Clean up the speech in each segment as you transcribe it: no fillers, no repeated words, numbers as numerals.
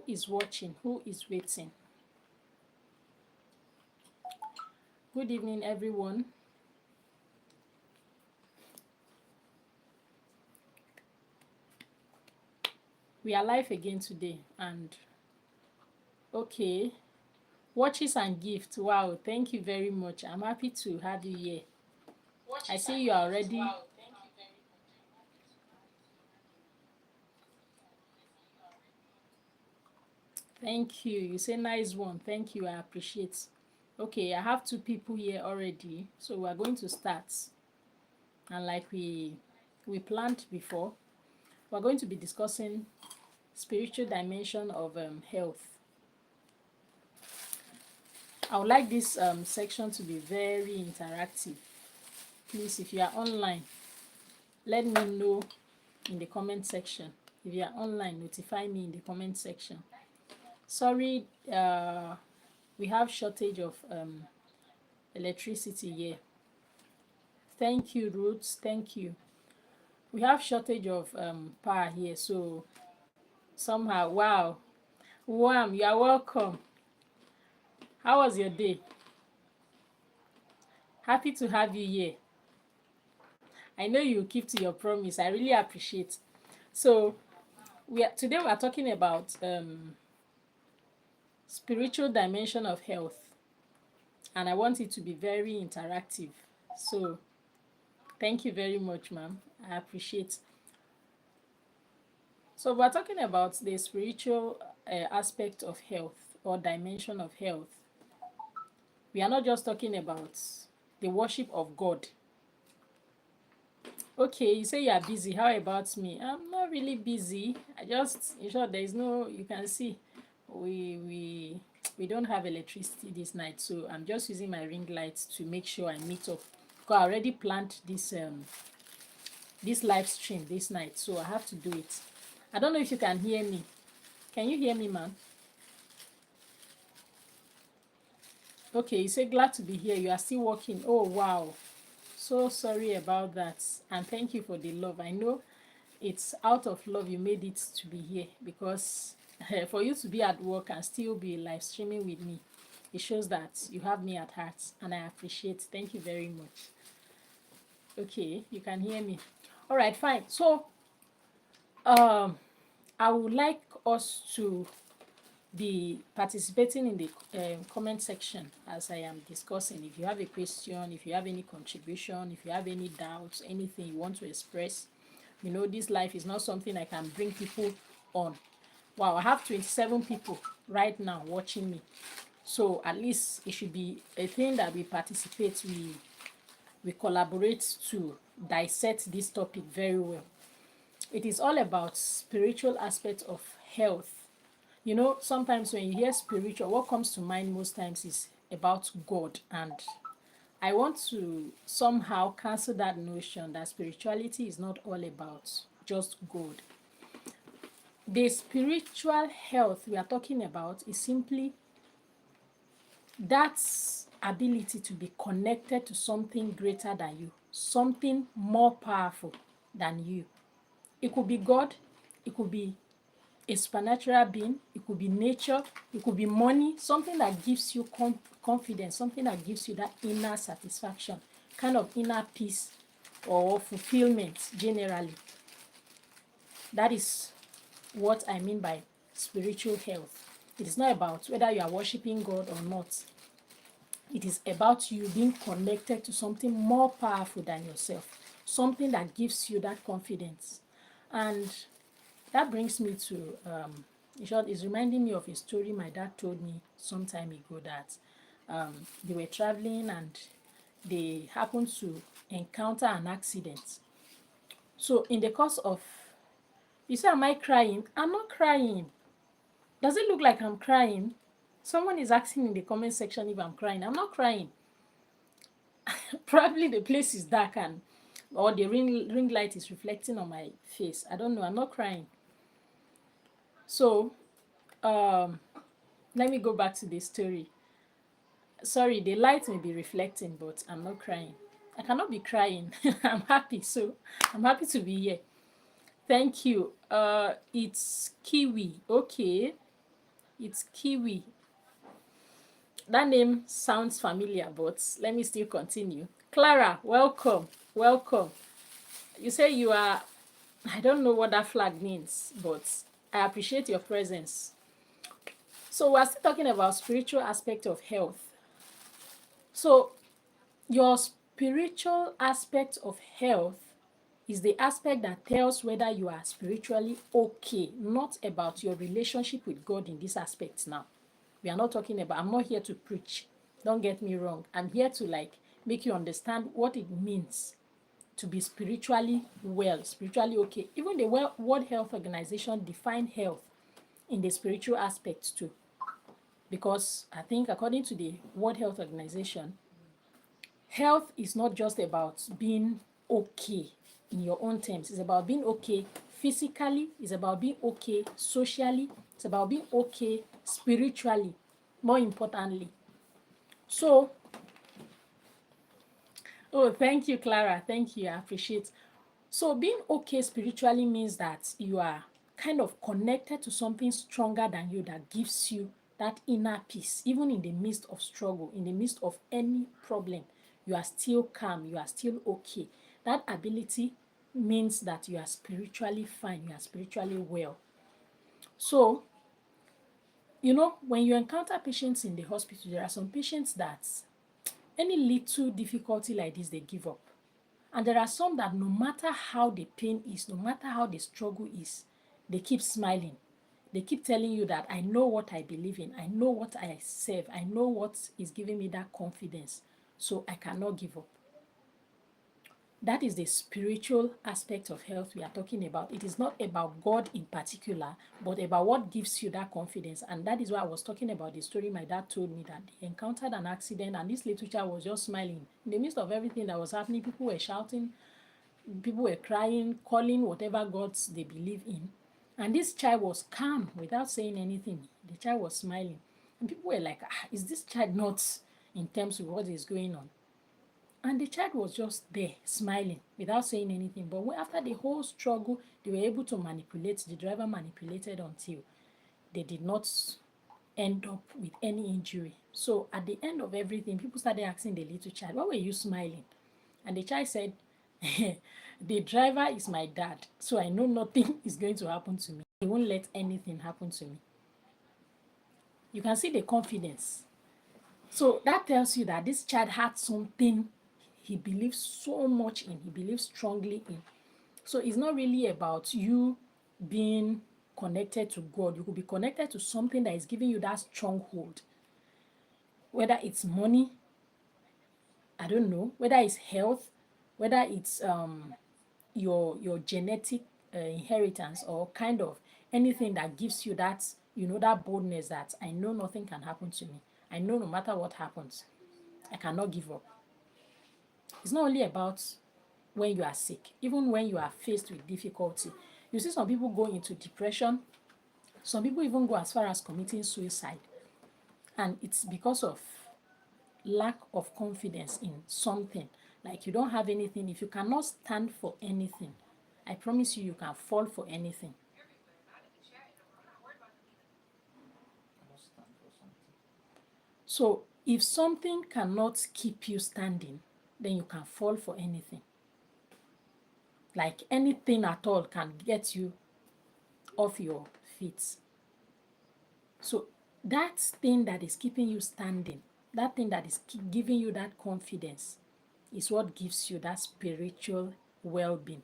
Who is watching? Who is waiting? Good evening, everyone. We are live again today, and okay, watches and gifts. Wow, thank you very much. I'm happy to have you here. I see you are already. Thank you. You say nice one. Thank you. I appreciate. Okay, I have two people here already, so we are going to start. And like we planned before, we're going to be discussing spiritual dimension of health. I would like this section to be very interactive. Please, if you are online, let me know in the comment section. If you are online, notify me in the comment section. Sorry, we have shortage of electricity here. Thank you, Roots. Thank you. We have shortage of power here, so somehow, wow. Wham, you are welcome. How was your day? Happy to have you here. I know you keep to your promise. I really appreciate. So today we are talking about spiritual dimension of health, and I want it to be very interactive. So thank you very much, ma'am. I appreciate. So we're talking about the spiritual aspect of health or dimension of health. We are not just talking about the worship of God. Okay, you say you are busy. How about me? I'm not really busy. I just, in short, there is no, you can see, we don't have electricity this night, so I'm just using my ring lights to make sure I meet up. Because I already planned this live stream this night, so I have to do it. I don't know if you can hear me. Can you hear me, ma'am? Okay, you say glad to be here. You are still working. Oh, wow. So sorry about that. And thank you for the love. I know it's out of love you made it to be here, because for you to be at work and still be live streaming with me, it shows that you have me at heart, and I appreciate. Thank you very much. Okay, you can hear me. All right, fine. So I would like us to be participating in the comment section as I am discussing. If you have a question, if you have any contribution, if you have any doubts, anything you want to express, you know, this life is not something I can bring people on. Wow, I have 27 people right now watching me. So at least it should be a thing that we participate, we collaborate to dissect this topic very well. It is all about spiritual aspects of health. You know, sometimes when you hear spiritual, what comes to mind most times is about God. And I want to somehow cancel that notion that spirituality is not all about just God. The spiritual health we are talking about is simply that ability to be connected to something greater than you, something more powerful than you. It could be God, it could be a supernatural being, it could be nature, it could be money, something that gives you confidence, something that gives you that inner satisfaction, kind of inner peace or fulfillment generally. That is what I mean by spiritual health. It is not about whether you are worshiping God or not. It is about you being connected to something more powerful than yourself, something that gives you that confidence. And that brings me to, in short, it's reminding me of a story my dad told me some time ago that they were traveling and they happened to encounter an accident. So in the course of, you say, am I crying? I'm not crying. Does it look like I'm crying? Someone is asking in the comment section if I'm crying. I'm not crying. Probably the place is dark and or the ring light is reflecting on my face. I don't know. I'm not crying. So let me go back to the story. Sorry, the light may be reflecting, but I'm not crying. I cannot be crying. I'm happy, so I'm happy to be here. Thank you. It's Kiwi. Okay. It's Kiwi. That name sounds familiar, but let me still continue. Clara, welcome. Welcome. You say you are, I don't know what that flag means, but I appreciate your presence. So we're still talking about spiritual aspect of health. So your spiritual aspect of health is the aspect that tells whether you are spiritually okay, not about your relationship with God in this aspect now. We are not talking about, I'm not here to preach. Don't get me wrong. I'm here to make you understand what it means to be spiritually well, spiritually okay. Even the World Health Organization define health in the spiritual aspect too. Because I think according to the World Health Organization, health is not just about being okay in your own terms. It's about being okay physically, it's about being okay socially, it's about being okay spiritually, more importantly. So, oh, thank you, Clara. Thank you. I appreciate. So, being okay spiritually means that you are kind of connected to something stronger than you that gives you that inner peace, even in the midst of struggle, in the midst of any problem. You are still calm, you are still okay. That ability means that you are spiritually fine, you are spiritually well. So, when you encounter patients in the hospital, there are some patients that any little difficulty like this, they give up. And there are some that no matter how the pain is, no matter how the struggle is, they keep smiling. They keep telling you that I know what I believe in, I know what I serve, I know what is giving me that confidence, so I cannot give up. That is the spiritual aspect of health we are talking about. It is not about God in particular, but about what gives you that confidence. And that is why I was talking about the story my dad told me, that he encountered an accident and this little child was just smiling. In the midst of everything that was happening, people were shouting, people were crying, calling whatever gods they believe in. And this child was calm without saying anything. The child was smiling. And people were like, is this child not in terms with what is going on? And the child was just there, smiling, without saying anything. But after the whole struggle, they were able to manipulate. The driver manipulated until they did not end up with any injury. So at the end of everything, people started asking the little child, why were you smiling? And the child said, the driver is my dad, so I know nothing is going to happen to me. He won't let anything happen to me. You can see the confidence. So that tells you that this child had something he believes so much in, he believes strongly in. So it's not really about you being connected to God. You could be connected to something that is giving you that stronghold. Whether it's money, I don't know, whether it's health, whether it's your genetic inheritance, or kind of anything that gives you that, that boldness that I know nothing can happen to me. I know no matter what happens, I cannot give up. It's not only about when you are sick, even when you are faced with difficulty. You see some people go into depression, some people even go as far as committing suicide. And it's because of lack of confidence in something. Like you don't have anything. If you cannot stand for anything, I promise you, you can fall for anything. So if something cannot keep you standing, then you can fall for anything. Like anything at all can get you off your feet. So that thing that is keeping you standing, that thing that is giving you that confidence, is what gives you that spiritual well-being.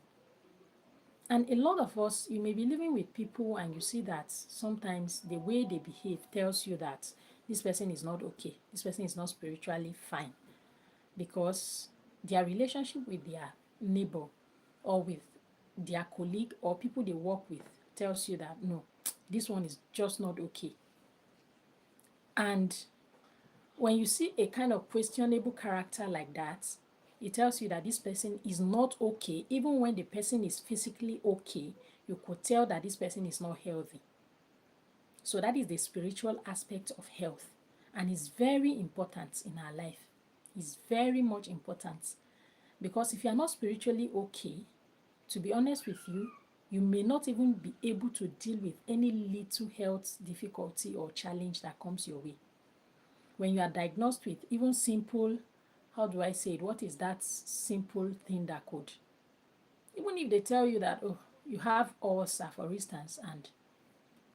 And a lot of us, you may be living with people and you see that sometimes the way they behave tells you that this person is not okay, this person is not spiritually fine, because their relationship with their neighbor or with their colleague or people they work with tells you that no, this one is just not okay. And when you see a kind of questionable character like that, it tells you that this person is not okay. Even when the person is physically okay, you could tell that this person is not healthy. So that is the spiritual aspect of health. And it's very important in our life. It's very much important. Because if you are not spiritually okay, to be honest with you, you may not even be able to deal with any little health difficulty or challenge that comes your way. When you are diagnosed with even simple, how do I say it? What is that simple thing that could, even if they tell you that, oh, you have ulcer, for instance, and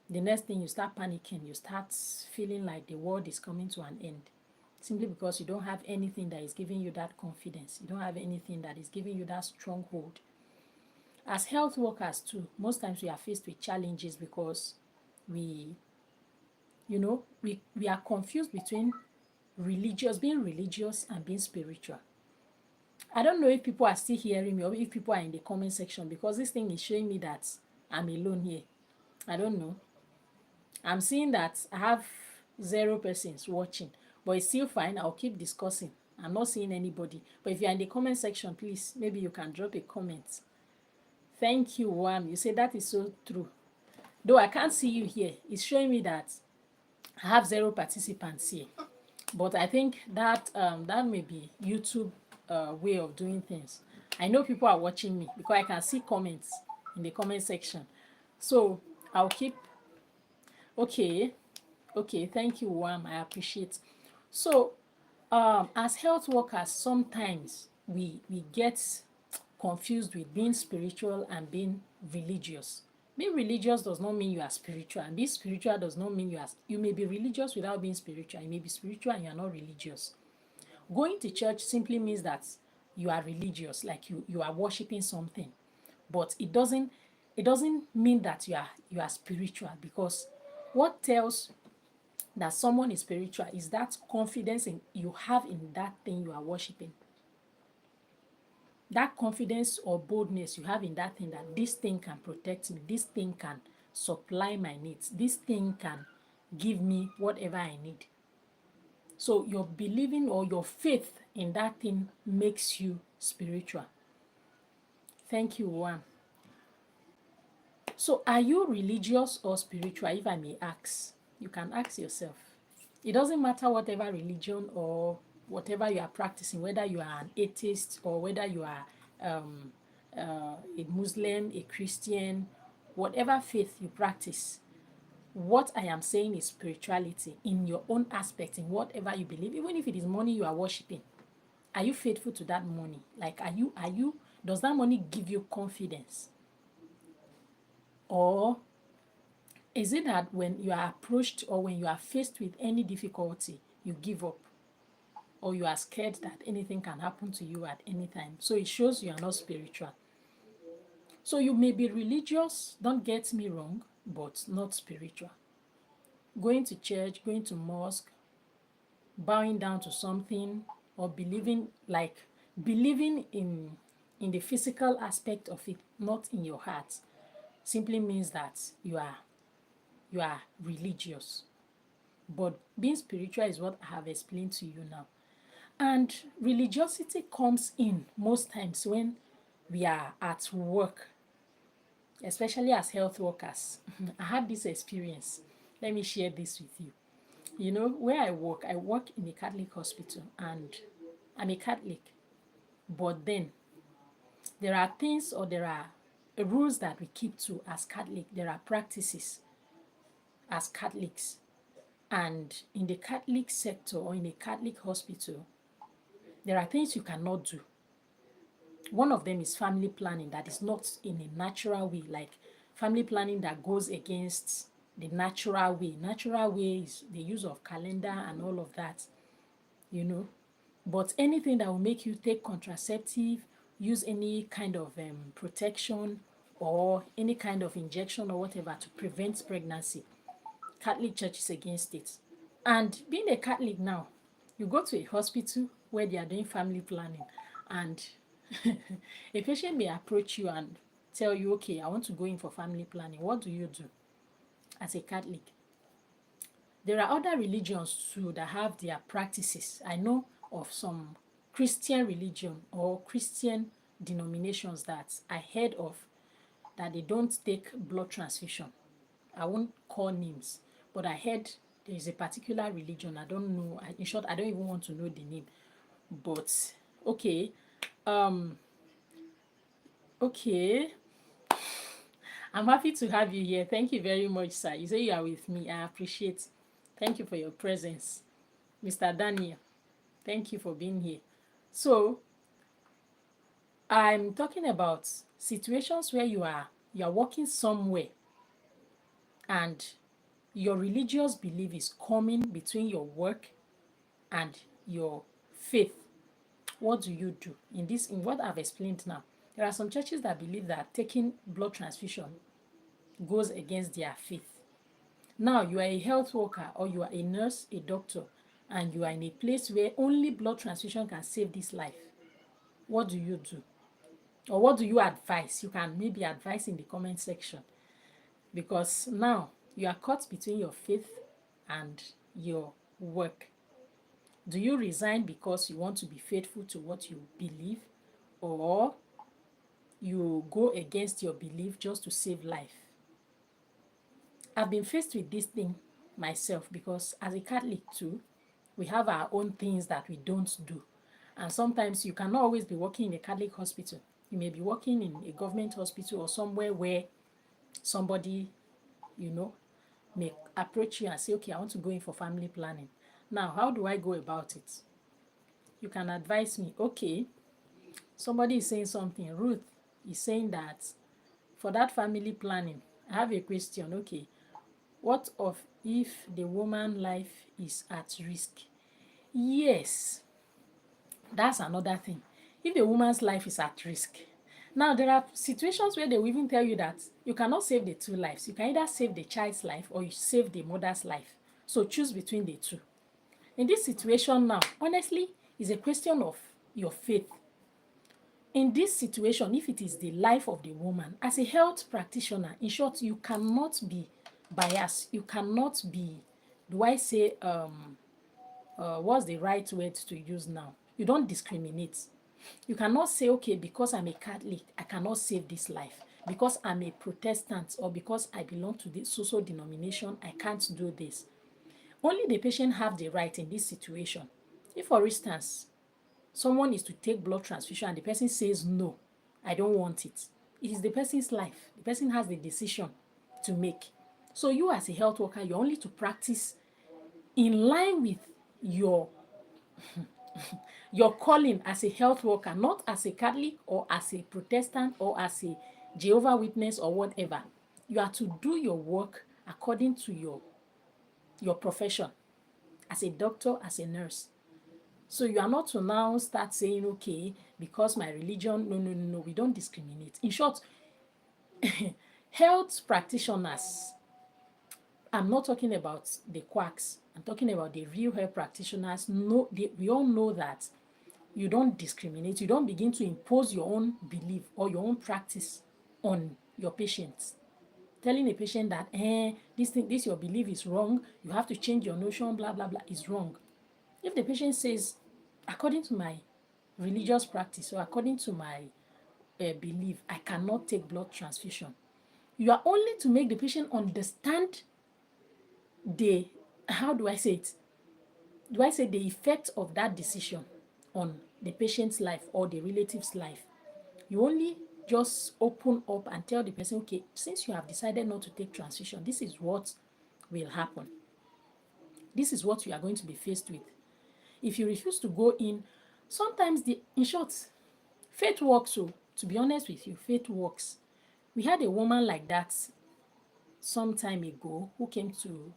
the next thing you start panicking, you start feeling like the world is coming to an end simply because you don't have anything that is giving you that confidence. You don't have anything that is giving you that stronghold. As health workers too, most times we are faced with challenges because we, we are confused between being religious and being spiritual. I don't know if people are still hearing me or if people are in the comment section, because this thing is showing me that I'm alone here. I don't know. I'm seeing that I have 0 persons watching, but it's still fine. I'll keep discussing. I'm not seeing anybody. But if you're in the comment section, please, maybe you can drop a comment. Thank you, Wam. You say that is so true. Though I can't see you here, it's showing me that I have 0 participants here. But I think that that may be YouTube way of doing things. I know people are watching me because I can see comments in the comment section. So I'll keep. Okay, okay. Thank you, Wam. I appreciate. So as health workers, sometimes we get confused with being spiritual and being religious. Being religious does not mean you are spiritual, and being spiritual does not mean you may be religious without being spiritual. You may be spiritual and you are not religious. Going to church simply means that you are religious, like you are worshiping something, but it doesn't mean that you are spiritual, because what tells that someone is spiritual is that confidence in you have in that thing you are worshiping. That confidence or boldness you have in that thing, that this thing can protect me, this thing can supply my needs, this thing can give me whatever I need. So your believing or your faith in that thing makes you spiritual. Thank you, Juan. So are you religious or spiritual, if I may ask? You can ask yourself. It doesn't matter whatever religion or whatever you are practicing, whether you are an atheist or whether you are a Muslim, a Christian, whatever faith you practice. What I am saying is spirituality in your own aspect, in whatever you believe, even if it is money you are worshiping. Are you faithful to that money? Like, does that money give you confidence? Or is it that when you are approached or when you are faced with any difficulty, you give up? Or you are scared that anything can happen to you at any time? So it shows you are not spiritual. So you may be religious, don't get me wrong, but not spiritual. Going to church, going to mosque, bowing down to something, or believing in the physical aspect of it, not in your heart, simply means that you are religious. But being spiritual is what I have explained to you now. And religiosity comes in most times when we are at work, especially as health workers. I had this experience. Let me share this with you. You know, where I work in a Catholic hospital, and I'm a Catholic. But then there are things, or there are rules that we keep to as Catholic. There are practices as Catholics. And in the Catholic sector or in a Catholic hospital, there are things you cannot do. One of them is family planning that is not in a natural way, like family planning that goes against the natural way. Natural way is the use of calendar and all of that, you know. But anything that will make you take contraceptive, use any kind of protection or any kind of injection or whatever to prevent pregnancy, Catholic Church is against it. And being a Catholic now, you go to a hospital where they are doing family planning, and a patient may approach you and tell you, okay, I want to go in for family planning. What do you do as a Catholic? There are other religions too that have their practices. I know of some Christian religion or Christian denominations that I heard of, that they don't take blood transfusion. I won't call names, but I heard there is a particular religion. I don't know. In short, I don't even want to know the name. But okay, okay. I'm happy to have you here. Thank you very much, sir. You say you are with me. I appreciate. Thank you for your presence. Mr. Daniel, thank you for being here. So, I'm talking about situations where you are working somewhere and your religious belief is coming between your work and your faith. What do you do in what I've explained now? There are some churches that believe that taking blood transfusion goes against their faith. Now you are a health worker or you are a nurse, a doctor, and you are in a place where only blood transfusion can save this life. What do you do? Or what do you advise? You can maybe advise in the comment section, because now you are caught between your faith and your work. Do you resign because you want to be faithful to what you believe, or you go against your belief just to save life? I've been faced with this thing myself, because as a Catholic too, we have our own things that we don't do. And sometimes you cannot always be working in a Catholic hospital. You may be working in a government hospital or somewhere where somebody, you know, may approach you and say, okay, I want to go in for family planning. Now, how do I go about it? You can advise me, okay, somebody is saying something. Ruth is saying that for that family planning, I have a question. Okay, what of if the woman life is at risk? Yes, that's another thing. If the woman's life is at risk, now there are situations where they will even tell you that you cannot save the two lives. You can either save the child's life or you save the mother's life. So choose between the two. In this situation now, honestly, it's a question of your faith. In this situation, if it is the life of the woman, as a health practitioner, in short, you cannot be biased. You cannot be, do I say, what's the right word to use now? You don't discriminate. You cannot say, okay, because I'm a Catholic, I cannot save this life. Because I'm a Protestant or because I belong to this social denomination, I can't do this. Only the patient have the right in this situation. If, for instance, someone is to take blood transfusion and the person says, no, I don't want it, it is the person's life. The person has the decision to make. So you as a health worker, you're only to practice in line with your your calling as a health worker, not as a Catholic or as a Protestant or as a Jehovah Witness or whatever. You are to do your work according to your profession as a doctor, as a nurse. So you are not to now start saying, okay, because my religion, no, no, no, no, we don't discriminate. In short, health practitioners, I'm not talking about the quacks, I'm talking about the real health practitioners. No, we all know that you don't discriminate. You don't begin to impose your own belief or your own practice on your patients. Telling a patient that, this your belief is wrong, you have to change your notion, blah, blah, blah, is wrong. If the patient says, according to my religious practice or according to my belief, I cannot take blood transfusion, you are only to make the patient understand the, how do I say it? Do I say the effect of that decision on the patient's life or the relative's life? You only just open up and tell the person, okay, since you have decided not to take transfusion, this is what will happen. This is what you are going to be faced with. If you refuse to go in, sometimes in short, faith works. So to be honest with you, faith works. We had a woman like that some time ago who came to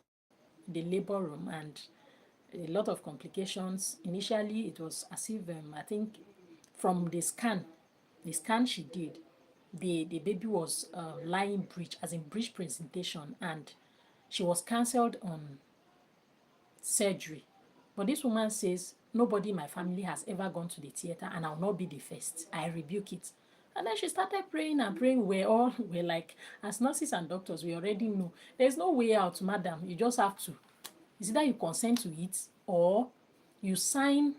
the labor room, and a lot of complications. Initially, it was as if I think from the scan she did, the baby was lying breech, as in breech presentation, and she was cancelled on surgery. But this woman says, nobody in my family has ever gone to the theater and I'll not be the first. I rebuke it. And then she started praying and praying. We're like, as nurses and doctors, we already know there's no way out, madam. You just have to. It's either you consent to it or you sign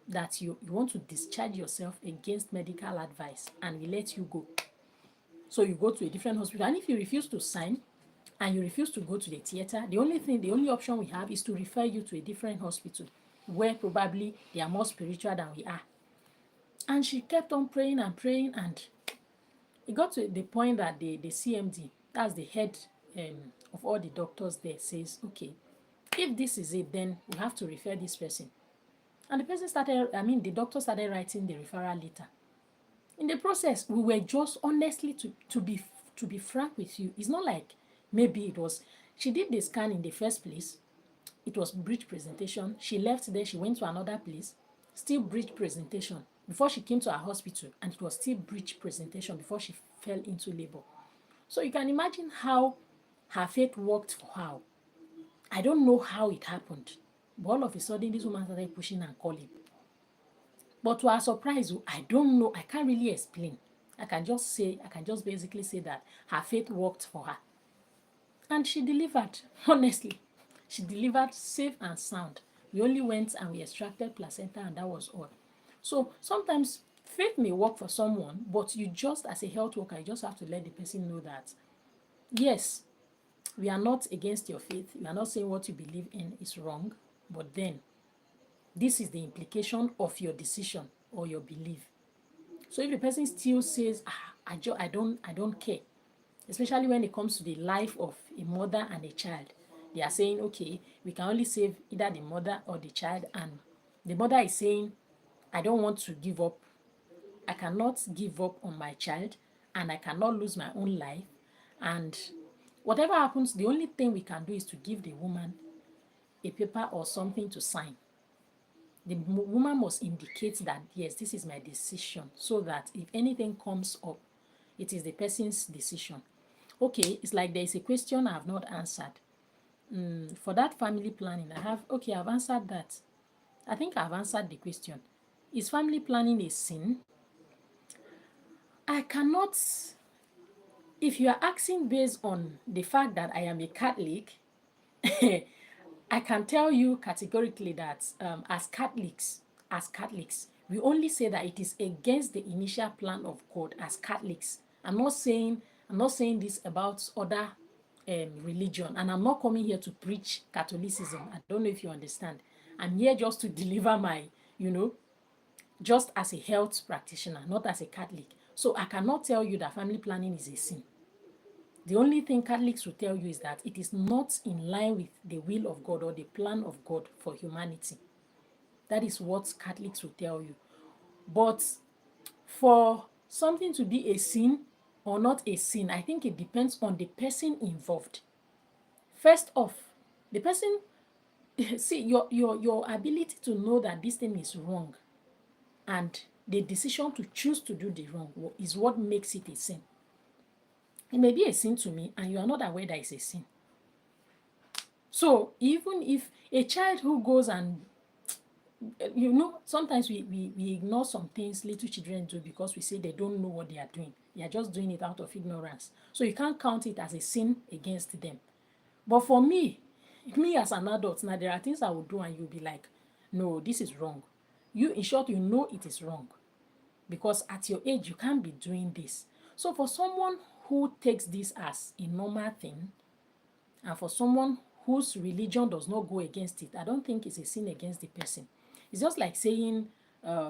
that you want to discharge yourself against medical advice and we let you go. So you go to a different hospital. And if you refuse to sign and you refuse to go to the theater, the only option we have is to refer you to a different hospital where probably they are more spiritual than we are. And she kept on praying and praying, and it got to the point that the CMD, that's the head of all the doctors there, says, okay, if this is it, then we have to refer this person. And the person started, the doctor started writing the referral letter. In the process, we were just, honestly, to be frank with you, it's not like maybe it was, she did the scan in the first place, it was breech presentation. She left there, she went to another place, still breech presentation before she came to our hospital, and it was still breech presentation before she fell into labor. So you can imagine how her faith worked for her. I don't know how it happened, but all of a sudden this woman started pushing and calling. But to our surprise, I don't know, I can't really explain. I can just basically say that her faith worked for her. And she delivered, honestly. She delivered safe and sound. We only went and we extracted placenta, and that was all. So sometimes faith may work for someone, but you just, as a health worker, you just have to let the person know that, yes, we are not against your faith. We are not saying what you believe in is wrong, but then this is the implication of your decision or your belief. So if the person still says, I don't care, especially when it comes to the life of a mother and a child, they are saying, okay, we can only save either the mother or the child, and the mother is saying, I don't want to give up. I cannot give up on my child, and I cannot lose my own life. And whatever happens, the only thing we can do is to give the woman a paper or something to sign. The woman must indicate that, yes, this is my decision, so that if anything comes up, it is the person's decision. Okay, it's like there is a question I have not answered. For that family planning, I've answered that. I think I've answered the question. Is family planning a sin? I cannot, if you are asking based on the fact that I am a Catholic, I can tell you categorically that as Catholics, we only say that it is against the initial plan of God as Catholics. I'm not saying this about other religion, and I'm not coming here to preach Catholicism. I don't know if you understand. I'm here just to deliver my, just as a health practitioner, not as a Catholic. So I cannot tell you that family planning is a sin. The only thing Catholics will tell you is that it is not in line with the will of God or the plan of God for humanity. That is what Catholics will tell you. But for something to be a sin or not a sin, I think it depends on the person involved. First off, the person, see, your ability to know that this thing is wrong and the decision to choose to do the wrong is what makes it a sin. It may be a sin to me, and you are not aware that it's a sin. So even if a child who goes and, sometimes we ignore some things little children do because we say they don't know what they are doing. They are just doing it out of ignorance. So you can't count it as a sin against them. But for me as an adult, now there are things I will do and you'll be like, no, this is wrong. In short, you know it is wrong. Because at your age, you can't be doing this. So for someone who takes this as a normal thing, and for someone whose religion does not go against it, I don't think it's a sin against the person. It's just like saying,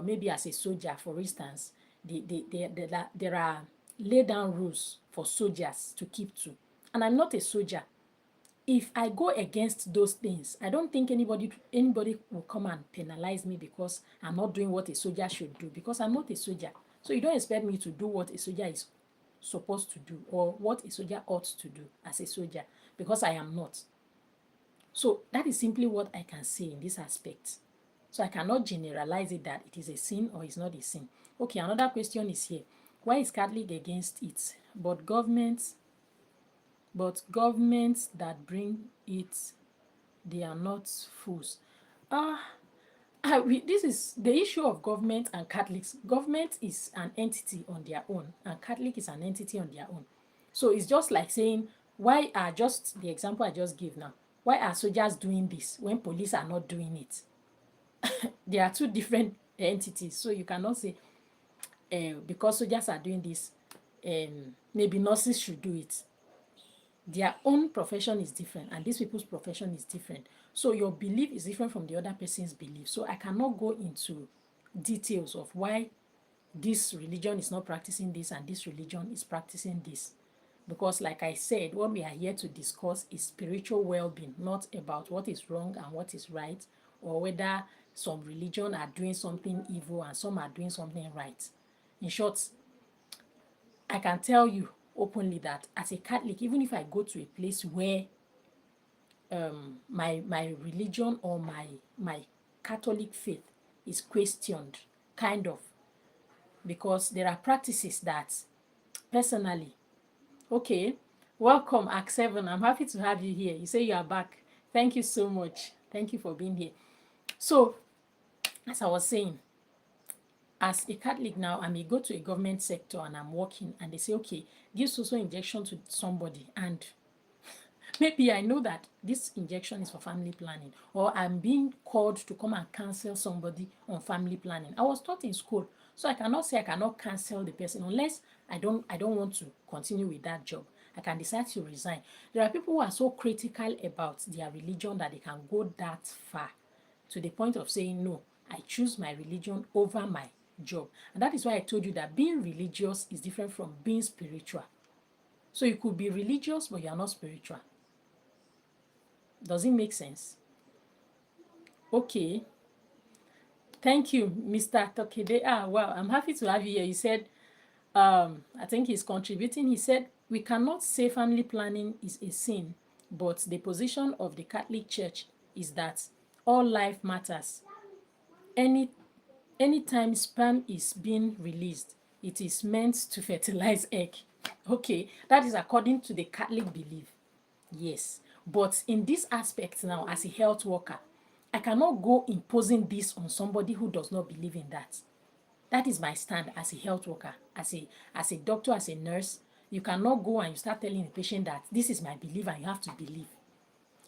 maybe as a soldier, for instance, there are laid down rules for soldiers to keep to. And I'm not a soldier. If I go against those things, I don't think anybody will come and penalize me because I'm not doing what a soldier should do, because I'm not a soldier. So you don't expect me to do what a soldier is supposed to do or what a soldier ought to do as a soldier, because I am not. So that is simply what I can say in this aspect. So I cannot generalize it that it is a sin or it's not a sin. Okay, another question is here. Why is Catholic against it? But governments that bring it, they are not fools. This is the issue of government and Catholics. Government is an entity on their own, and Catholic is an entity on their own. So it's just like saying, why are, just the example I just gave now, why are soldiers doing this when police are not doing it? They are two different entities. So you cannot say, because soldiers are doing this, maybe nurses should do it. Their own profession is different, and these people's profession is different. So your belief is different from the other person's belief. So I cannot go into details of why this religion is not practicing this and this religion is practicing this. Because like I said, what we are here to discuss is spiritual well-being, not about what is wrong and what is right, or whether some religion are doing something evil and some are doing something right. In short, I can tell you openly that as a Catholic, even if I go to a place where my religion or my Catholic faith is questioned, kind of, because there are practices that personally, okay, welcome, Act 7. I'm happy to have you here. You say you are back. Thank you so much. Thank you for being here. So, as I was saying, as a Catholic now, I may go to a government sector and I'm working, and they say, okay, give social injection to somebody, and maybe I know that this injection is for family planning, or I'm being called to come and counsel somebody on family planning. I was taught in school, so I cannot say I cannot counsel the person unless I don't want to continue with that job. I can decide to resign. There are people who are so critical about their religion that they can go that far to the point of saying, no, I choose my religion over my job. And that is why I told you that being religious is different from being spiritual. So you could be religious, but you are not spiritual. Does it make sense? Okay. Thank you, Mr. Tokede. Ah, wow. I'm happy to have you here. He said, I think he's contributing. He said, we cannot say family planning is a sin, but the position of the Catholic Church is that all life matters. Any Anytime sperm is being released, it is meant to fertilize egg. Okay, that is according to the Catholic belief. Yes, but in this aspect now, as a health worker, I cannot go imposing this on somebody who does not believe in that. That is my stand as a health worker, as a doctor, as a nurse. You cannot go and you start telling the patient that this is my belief and you have to believe.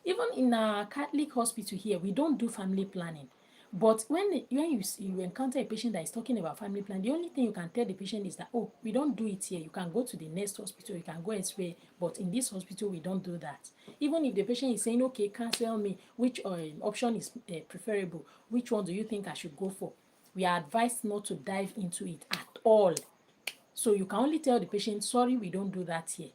Even in our Catholic hospital here, we don't do family planning. But when you encounter a patient that is talking about family planning, the only thing you can tell the patient is that, oh, we don't do it here. You can go to the next hospital, you can go elsewhere, but in this hospital, we don't do that. Even if the patient is saying, okay, cancel me, which option is preferable, which one do you think I should go for? We are advised not to dive into it at all. So you can only tell the patient, sorry, we don't do that here.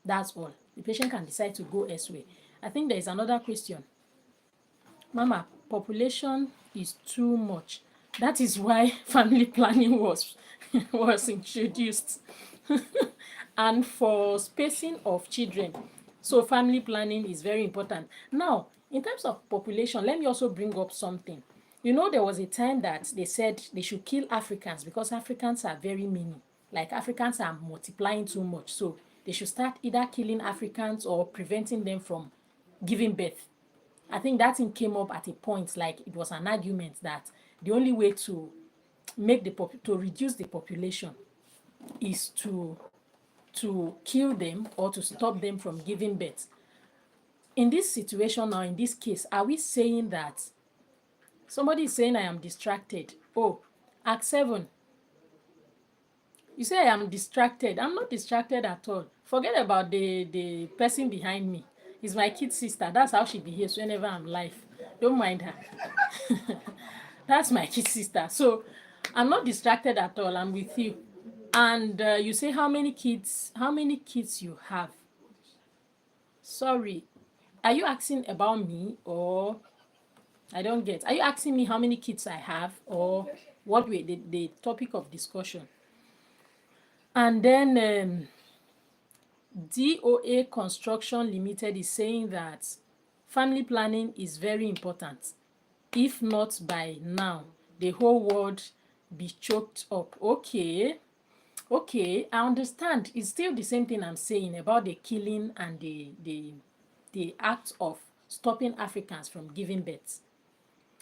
That's all. The patient can decide to go elsewhere. I think there is another question. Mama, population is too much. That is why family planning was introduced. And for spacing of children. So family planning is very important. Now, in terms of population, let me also bring up something. You know, there was a time that they said they should kill Africans because Africans are very many. Like Africans are multiplying too much. So they should start either killing Africans or preventing them from giving birth. I think that thing came up at a point, like it was an argument that the only way to to reduce the population is to kill them or to stop them from giving birth. In this situation now, in this case, are we saying that somebody is saying I am distracted? Oh, Act 7. You say I am distracted. I'm not distracted at all. Forget about the person behind me. It's my kid sister. That's how she behaves whenever I'm live. Don't mind her. That's my kid sister. So I'm not distracted at all. I'm with you. And you say how many kids? How many kids you have? Sorry, are you asking about me or I don't get? Are you asking me how many kids I have or what were the topic of discussion? And then DOA Construction Limited is saying that family planning is very important. If not by now, the whole world be choked up. Okay, I understand. It's still the same thing I'm saying about the killing and the act of stopping Africans from giving birth.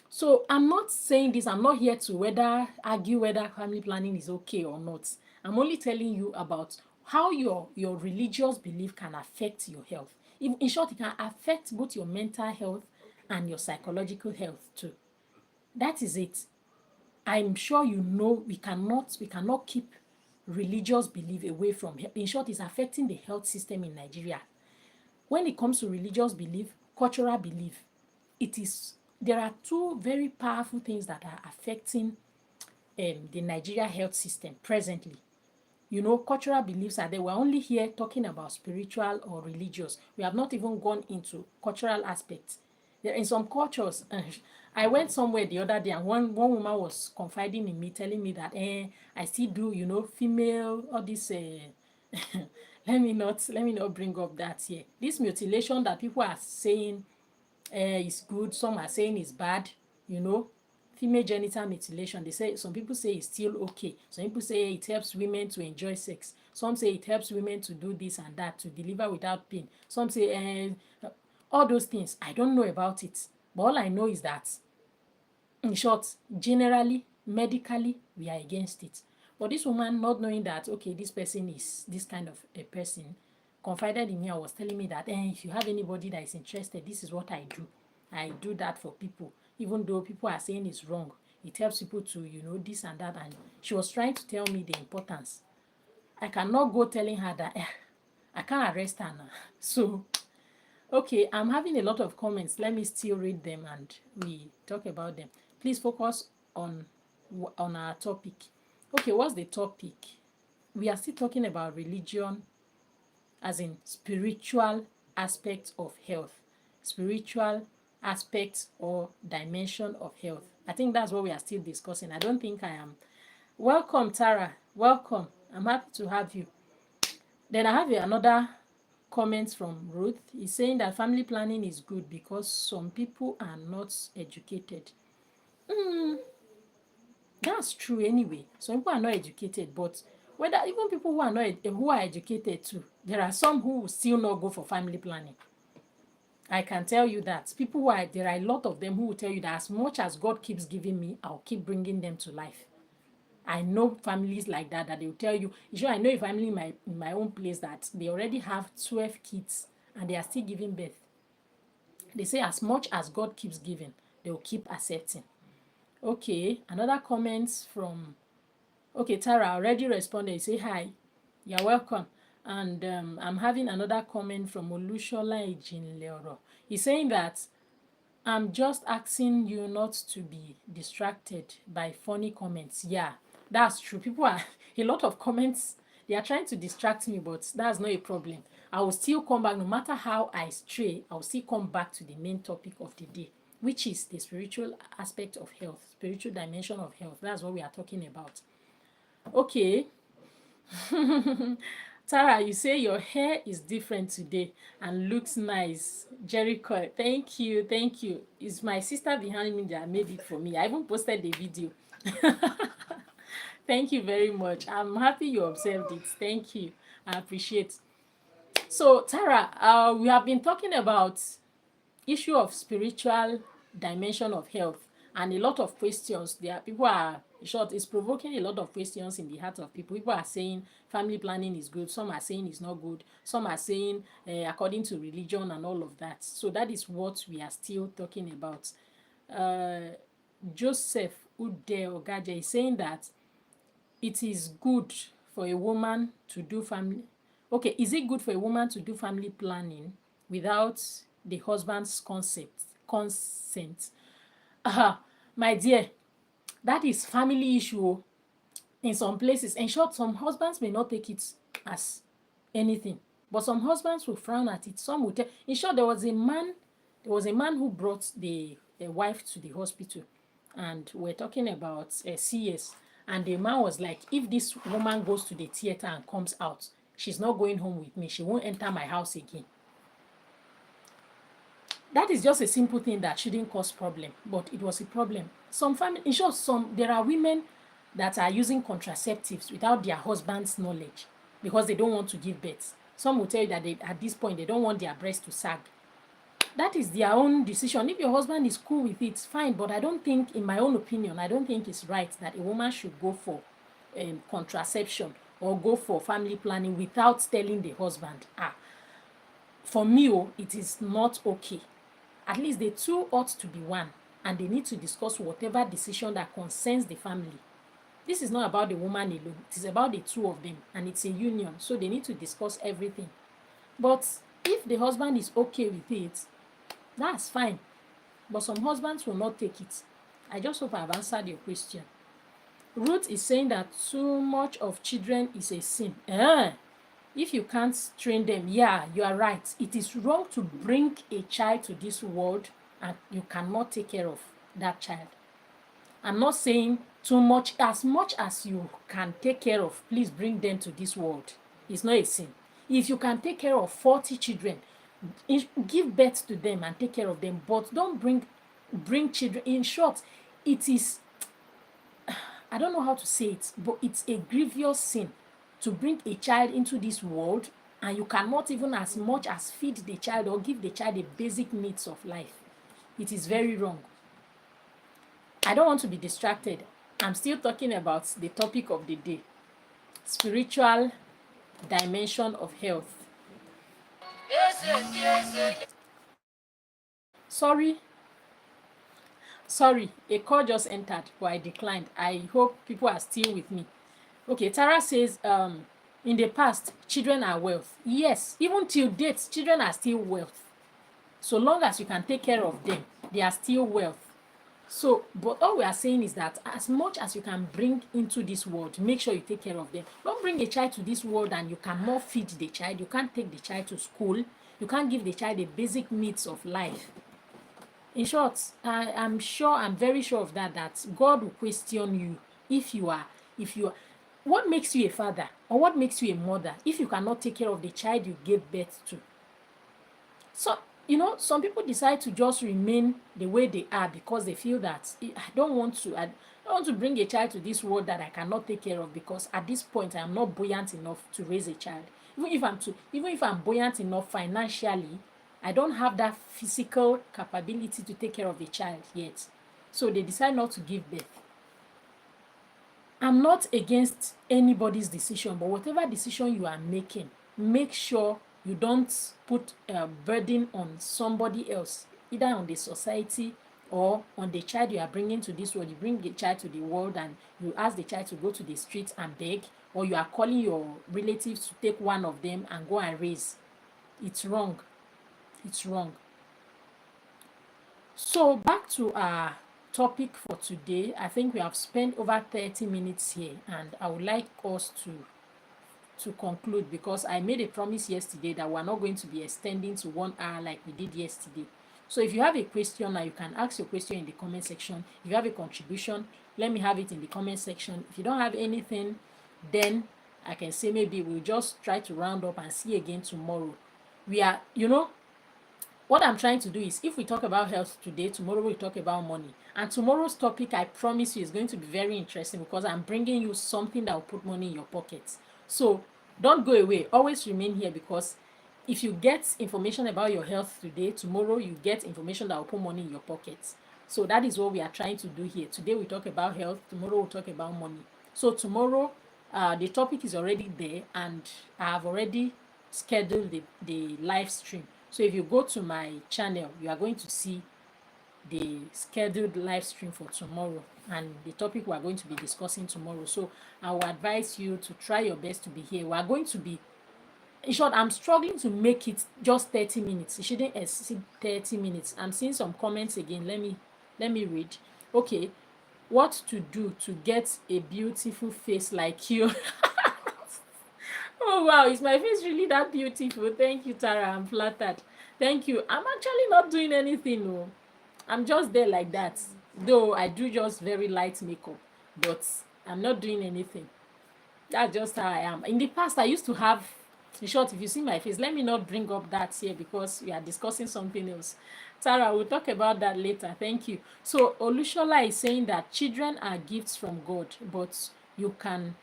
So I'm not saying this, I'm not here to argue whether family planning is okay or not. I'm only telling you about how your religious belief can affect your health. In short, it can affect both your mental health and your psychological health too. That is it. I'm sure you know we cannot keep religious belief away from. In short, it's affecting the health system in Nigeria. When it comes to religious belief, cultural belief, there are two very powerful things that are affecting the Nigeria health system presently. cultural beliefs are there. We're only here talking about spiritual or religious. We have not even gone into cultural aspects. There in some cultures, I went somewhere the other day and one woman was confiding in me, telling me that I still do, female, all this let me not bring up that here. This mutilation that people are saying is good, some are saying is bad, you know. Female genital mutilation, they say, some people say it's still okay, some people say it helps women to enjoy sex, some say it helps women to do this and that, to deliver without pain, some say all those things. I don't know about it, but all I know is that, in short, generally, medically, we are against it. But this woman, not knowing that, okay, this person is this kind of a person, confided in me and was telling me that, if you have anybody that is interested, this is what I do. I do that for people. Even though people are saying it's wrong, it helps people to, this and that. And she was trying to tell me the importance. I cannot go telling her that I can't arrest her now. So, okay, I'm having a lot of comments. Let me still read them and we talk about them. Please focus on our topic. Okay, what's the topic? We are still talking about religion, as in spiritual aspects of health. Spiritual aspects or dimension of health. I think that's what we are still discussing. I don't think I am. Welcome, Tara. Welcome. I'm happy to have you. Then I have another comment from Ruth. He's saying that family planning is good because some people are not educated. That's true anyway. Some people are not educated, but whether even people who are not who are educated too, there are some who will still not go for family planning. I can tell you that there are a lot of them who will tell you that as much as God keeps giving me, I'll keep bringing them to life. I know families like that they will tell you. I know a family in my own place that they already have 12 kids and they are still giving birth. They say as much as God keeps giving, they will keep accepting. Okay, another comment from, okay, Tara already responded. You say hi, you're welcome. And I'm having another comment from Olushola Ejinleoro. He's saying that I'm just asking you not to be distracted by funny comments. Yeah, that's true. People are, a lot of comments, they are trying to distract me, but that's not a problem. I will still come back, no matter how I stray, I will still come back to the main topic of the day, which is the spiritual aspect of health, spiritual dimension of health. That's what we are talking about. Okay. Tara, you say your hair is different today and looks nice. Jericho, thank you, thank you. It's my sister behind me that made it for me. I even posted the video. Thank you very much. I'm happy you observed it. Thank you. I appreciate. So, Tara, we have been talking about issue of spiritual dimension of health and a lot of questions. There are people are, in short, it's provoking a lot of questions in the heart of people. People are saying family planning is good, some are saying it's not good, some are saying according to religion and all of that. So that is what we are still talking about. Joseph Ude Ogaje is saying that it is good for a woman to do family. Okay, is it good for a woman to do family planning without the husband's consent? My dear, that is family issue in some places. In short, some husbands may not take it as anything, but some husbands will frown at it. Some will tell. In short, there was a man who brought the wife to the hospital, and we're talking about CS. And the man was like, if this woman goes to the theater and comes out, she's not going home with me. She won't enter my house again. That is just a simple thing that shouldn't cause problem, but it was a problem. Some family, in short, there are women that are using contraceptives without their husband's knowledge because they don't want to give birth. Some will tell you that at this point they don't want their breast to sag. That is their own decision. If your husband is cool with it, fine. But I don't think, in my own opinion, I don't think it's right that a woman should go for contraception or go for family planning without telling the husband. For me, it is not okay. At least the two ought to be one, and they need to discuss whatever decision that concerns the family. This is not about the woman alone. It is about the two of them, and it's a union. So they need to discuss everything. But if the husband is okay with it, that's fine. But some husbands will not take it. I just hope I've answered your question. Ruth is saying that too much of children is a sin. If you can't train them, yeah, you are right. It is wrong to bring a child to this world and you cannot take care of that child. I'm not saying too much as you can take care of, please bring them to this world. It's not a sin. If you can take care of 40 children, give birth to them and take care of them, but don't bring children. In short, it is, I don't know how to say it, but it's a grievous sin to bring a child into this world and you cannot even as much as feed the child or give the child the basic needs of life. It is very wrong. I don't want to be distracted. I'm still talking about the topic of the day, spiritual dimension of health. Sorry, a call just entered, but I declined. I hope people are still with me. Okay, Tara says, in the past, children are wealth. Yes, even till date, children are still wealth. So long as you can take care of them, they are still wealth. So, but all we are saying is that as much as you can bring into this world, make sure you take care of them. Don't bring a child to this world and you cannot feed the child. You can't take the child to school. You can't give the child the basic needs of life. In short, I'm very sure of that God will question you if you are, what makes you a father or what makes you a mother if you cannot take care of the child you gave birth to? So, some people decide to just remain the way they are because they feel that I don't want to bring a child to this world that I cannot take care of, because at this point I am not buoyant enough to raise a child. Even if I'm buoyant enough financially, I don't have that physical capability to take care of a child yet. So they decide not to give birth. I'm not against anybody's decision, but whatever decision you are making, make sure you don't put a burden on somebody else, either on the society or on the child you are bringing to this world. You bring the child to the world and you ask the child to go to the streets and beg, or you are calling your relatives to take one of them and go and raise. It's wrong. It's wrong. So back to our topic for today. I think we have spent over 30 minutes here, and I would like us to conclude, because I made a promise yesterday that we're not going to be extending to 1 hour like we did yesterday. So if you have a question now, you can ask your question in the comment section. If you have a contribution, let me have it in the comment section. If you don't have anything, then I can say maybe we'll just try to round up and see again tomorrow. We are, what I'm trying to do is, if we talk about health today, tomorrow we'll talk about money. And tomorrow's topic, I promise you, is going to be very interesting, because I'm bringing you something that will put money in your pockets. So don't go away. Always remain here, because if you get information about your health today, tomorrow you get information that will put money in your pockets. So that is what we are trying to do here. Today we talk about health, tomorrow we'll talk about money. So tomorrow, the topic is already there, and I have already scheduled the live stream. So if you go to my channel, you are going to see the scheduled live stream for tomorrow and the topic we are going to be discussing tomorrow. So I will advise you to try your best to be here. We are going to be, in short, I'm struggling to make it just 30 minutes. It shouldn't exceed 30 minutes. I'm seeing some comments again. Let me read. Okay, what to do to get a beautiful face like you? Oh wow, is my face really that beautiful? Thank you, Tara. I'm flattered. Thank you. I'm actually not doing anything. No, I'm just there like that. Though I do just very light makeup, but I'm not doing anything. That's just how I am. In the past, I used to have, in short, if you see my face, let me not bring up that here because we are discussing something else. Tara, we'll talk about that later. Thank you. So Olushola is saying that children are gifts from God, but you can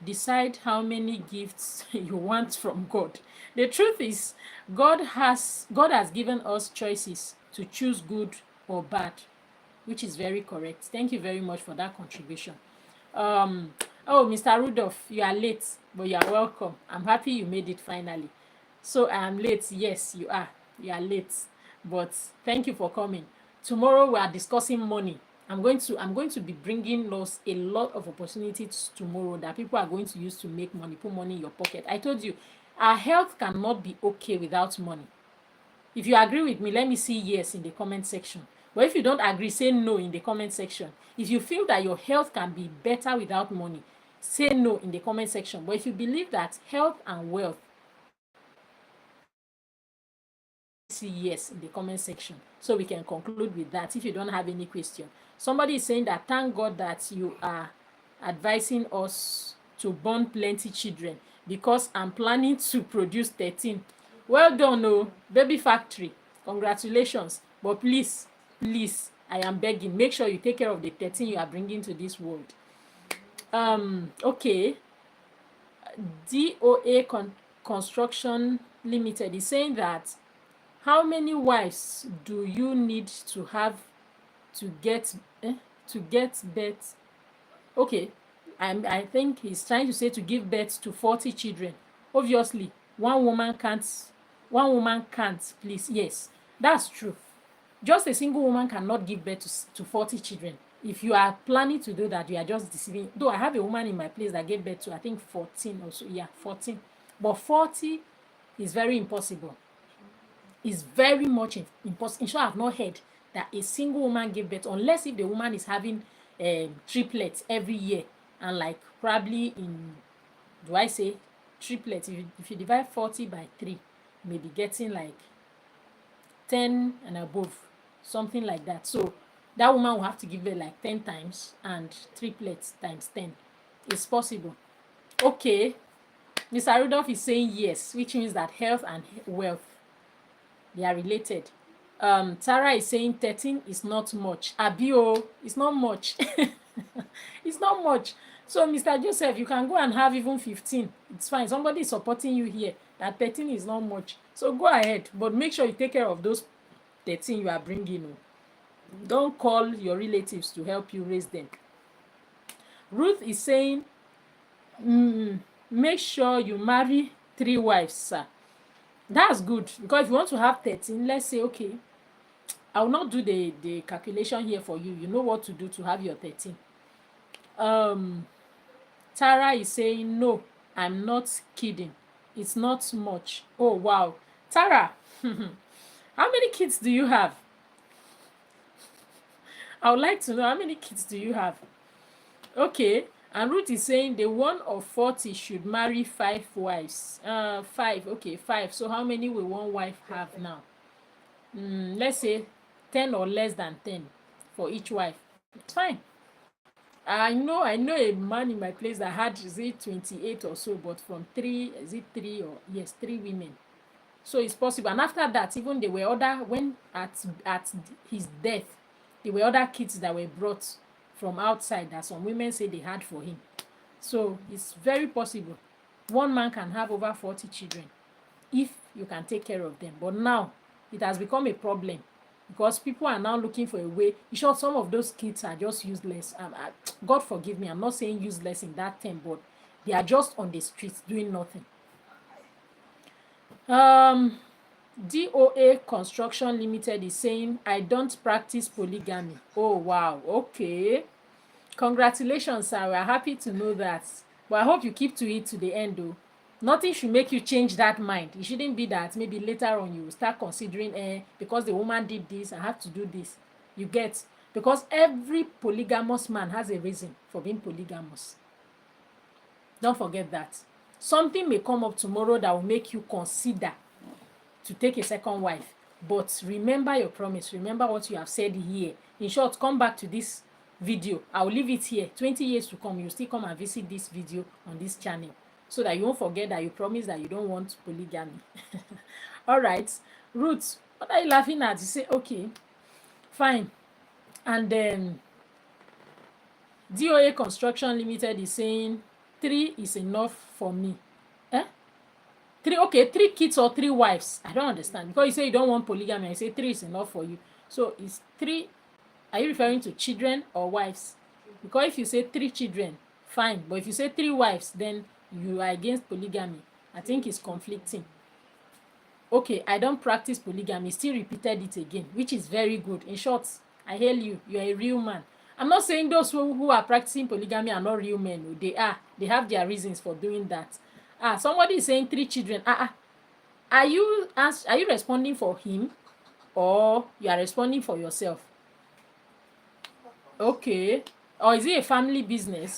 decide how many gifts you want from God. The truth is, God has given us choices to choose good or bad, which is very correct. Thank you very much for that contribution. Um, oh, Mr. Rudolph, you are late, but you are welcome. I'm happy you made it finally. So I am late. Yes, you are. You are late, but thank you for coming. Tomorrow we are discussing money. I'm going to be bringing us a lot of opportunities tomorrow that people are going to use to make money, put money in your pocket. I told you, our health cannot be okay without money. If you agree with me, let me see yes in the comment section. But if you don't agree, say no in the comment section. If you feel that your health can be better without money, say no in the comment section. But if you believe that health and wealth, see yes in the comment section, so we can conclude with that if you don't have any question. Somebody is saying that thank God that you are advising us to born plenty children because I'm planning to produce 13. Well done, oh, baby factory, congratulations. But please, please, I am begging, make sure you take care of the 13 you are bringing to this world. Okay, Construction Limited is saying that how many wives do you need to have to get birth? Okay, I think he's trying to say to give birth to 40 children. Obviously, one woman can't. Please, yes, that's true. Just a single woman cannot give birth to 40 children. If you are planning to do that, you are just deceiving. Though I have a woman in my place that gave birth to, I think, 14 or so. Yeah, 14. But 40 is very impossible. It's very much impossible. In short, I've not heard that a single woman gave birth, unless if the woman is having triplets every year. And like probably in, do I say triplets? If you divide 40 by 3, maybe getting like 10 and above, something like that. So that woman will have to give birth like 10 times, and triplets times 10. It's possible. Okay, Mr. Rudolph is saying yes, which means that health and wealth, they are related. Tara is saying 13 is not much. Abio, it's not much. It's not much. So, Mr. Joseph, you can go and have even 15. It's fine. Somebody is supporting you here that 13 is not much. So, go ahead. But make sure you take care of those 13 you are bringing. Don't call your relatives to help you raise them. Ruth is saying, make sure you marry 3 wives, sir. That's good, because if you want to have 13, let's say, okay, I will not do the calculation here for you. You know what to do to have your 13. Tara is saying, no, I'm not kidding. It's not much. Oh, wow. Tara, how many kids do you have? I would like to know, how many kids do you have? Okay. And Ruth is saying the one of 40 should marry 5 wives. 5. Okay, 5. So how many will one wife have now? Let's say 10 or less than 10 for each wife. It's fine. I know a man in my place that had, is it 28 or so, but from 3, is it 3 or, yes, 3 women. So it's possible. And after that, even there were other, when at his death, there were other kids that were brought from outside that some women say they had for him. So it's very possible. One man can have over 40 children if you can take care of them. But now it has become a problem, because people are now looking for a way. In short, some of those kids are just useless. God forgive me, I'm not saying useless in that term, but they are just on the streets doing nothing. DOA Construction Limited is saying, I don't practice polygamy. Oh, wow. Okay. Congratulations, sir. We are happy to know that. But I hope you keep to it to the end, though. Nothing should make you change that mind. It shouldn't be that maybe later on you start considering, because the woman did this, I have to do this. You get? Because every polygamous man has a reason for being polygamous. Don't forget that. Something may come up tomorrow that will make you consider to take a second wife. But remember your promise. Remember what you have said here. In short, come back to this video. I will leave it here. 20 years to come, you still come and visit this video on this channel, so that you won't forget that you promised that you don't want polygamy. All right. Ruth, what are you laughing at? You say, okay, fine. And then DOA Construction Limited is saying 3 is enough for me. 3 kids or 3 wives? I don't understand, because you say you don't want polygamy. I say 3 is enough for you. So is 3, are you referring to children or wives? Because if you say 3 children, fine. But if you say 3 wives, then you are against polygamy. I think it's conflicting. Okay, I don't practice polygamy. Still repeated it again, which is very good. In short, I hail you. You are a real man. I'm not saying those who are practicing polygamy are not real men. They are. They have their reasons for doing that. Somebody is saying 3 children. Are you responding for him, or you are responding for yourself? Okay. Or is it a family business?